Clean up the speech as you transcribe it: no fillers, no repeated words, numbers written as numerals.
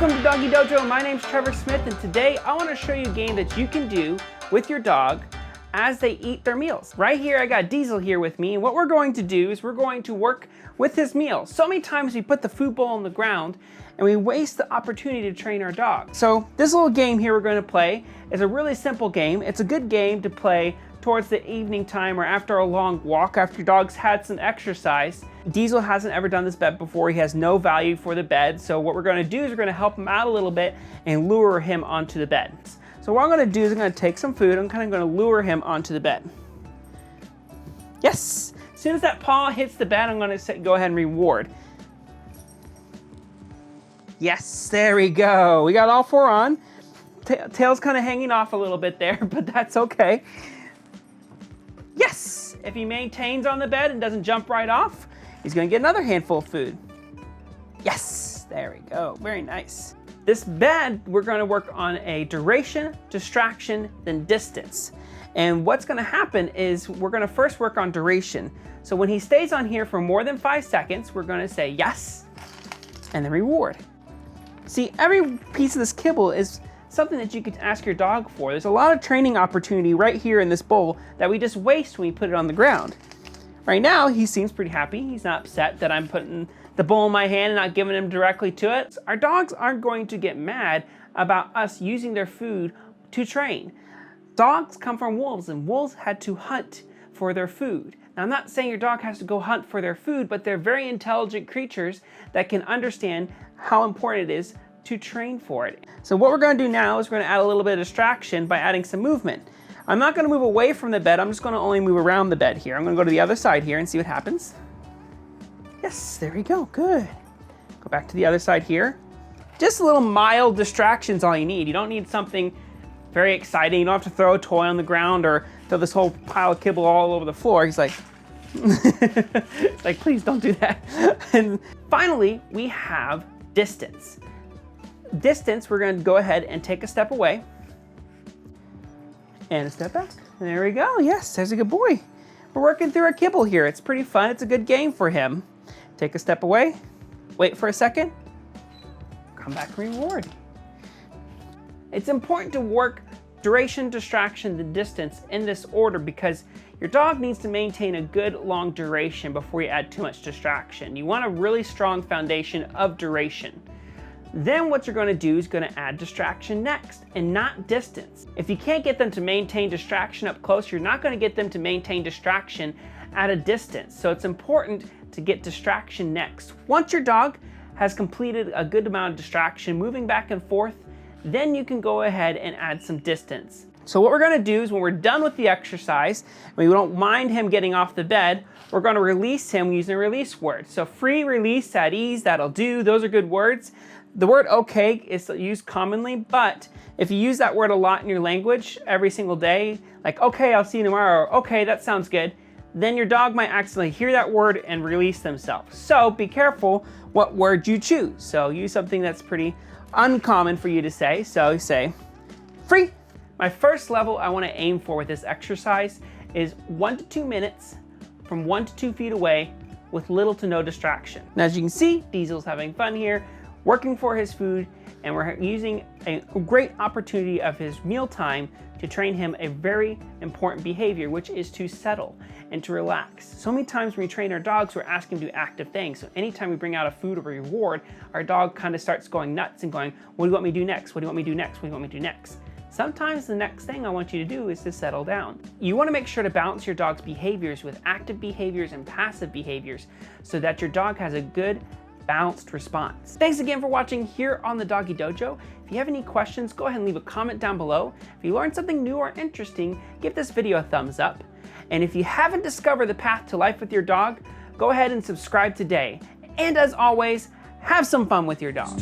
Welcome to Doggie Dojo. My name's Trevor Smith, and today I want to show you a game that you can do with your dog as they eat their meals. Right here, I got Diesel here with me, and what we're going to do is we're going to work with his meal. So many times we put the food bowl on the ground and we waste the opportunity to train our dog. So this little game here we're going to play is a really simple game. It's a good game to play towards the evening time or after a long walk, after your dog's had some exercise. Diesel hasn't ever done this bed before. He has no value for the bed. So what we're going to do is we're going to help him out a little bit and lure him onto the bed. So what I'm going to do is I'm going to take some food. I'm kind of going to lure him onto the bed. Yes! As soon as that paw hits the bed, I'm going to go ahead and reward. Yes, there we go. We got all four on. Tail's kind of hanging off a little bit there, but that's okay. Yes! If he maintains on the bed and doesn't jump right off, he's going to get another handful of food. Yes! There we go. Very nice. This bed, we're going to work on a duration, distraction, then distance. And what's going to happen is we're going to first work on duration. So when he stays on here for more than 5 seconds, we're going to say yes, and then reward. See, every piece of this kibble is something that you could ask your dog for. There's a lot of training opportunity right here in this bowl that we just waste when we put it on the ground. Right now, he seems pretty happy. He's not upset that I'm putting the bowl in my hand and not giving him directly to it. Our dogs aren't going to get mad about us using their food to train. Dogs come from wolves, and wolves had to hunt for their food. Now, I'm not saying your dog has to go hunt for their food, but they're very intelligent creatures that can understand how important it is to train for it. So what we're going to do now is we're going to add a little bit of distraction by adding some movement. I'm not going to move away from the bed. I'm just going to only move around the bed here. I'm going to go to the other side here and see what happens. Yes, there we go. Good. Go back to the other side here. Just a little mild distraction's all you need. You don't need something very exciting. You don't have to throw a toy on the ground or throw this whole pile of kibble all over the floor. He's like, it's like, please don't do that. And finally, we have distance. Distance, we're going to go ahead and take a step away and a step back. And there we go. Yes, there's a good boy. We're working through our kibble here. It's pretty fun. It's a good game for him. Take a step away, wait for a second, come back and reward. It's important to work duration, distraction, the distance in this order because your dog needs to maintain a good long duration before you add too much distraction. You want a really strong foundation of duration. Then what you're going to do is going to add distraction next and not distance. If you can't get them to maintain distraction up close, you're not going to get them to maintain distraction at a distance. So it's important to get distraction next. Once your dog has completed a good amount of distraction, moving back and forth, then you can go ahead and add some distance. So what we're going to do is when we're done with the exercise, and we don't mind him getting off the bed, we're going to release him using a release word. So free, release, at ease, that'll do. Those are good words. The word okay is used commonly, but if you use that word a lot in your language every single day, like, okay, I'll see you tomorrow, or okay, that sounds good, then your dog might accidentally hear that word and release themselves. So be careful what word you choose. So use something that's pretty uncommon for you to say. So say, free. My first level I want to aim for with this exercise is 1 to 2 minutes from 1 to 2 feet away with little to no distraction. Now, as you can see, Diesel's having fun here, working for his food, and we're using a great opportunity of his mealtime to train him a very important behavior, which is to settle and to relax. So many times when we train our dogs, we're asking them to do active things. So anytime we bring out a food or a reward, our dog kind of starts going nuts and going, what do you want me to do next? What do you want me to do next? What do you want me to do next? Sometimes the next thing I want you to do is to settle down. You want to make sure to balance your dog's behaviors with active behaviors and passive behaviors so that your dog has a good balanced response. Thanks again for watching here on the Doggie Dojo. If you have any questions, go ahead and leave a comment down below. If you learned something new or interesting, give this video a thumbs up. And if you haven't discovered the path to life with your dog, go ahead and subscribe today. And as always, have some fun with your dog.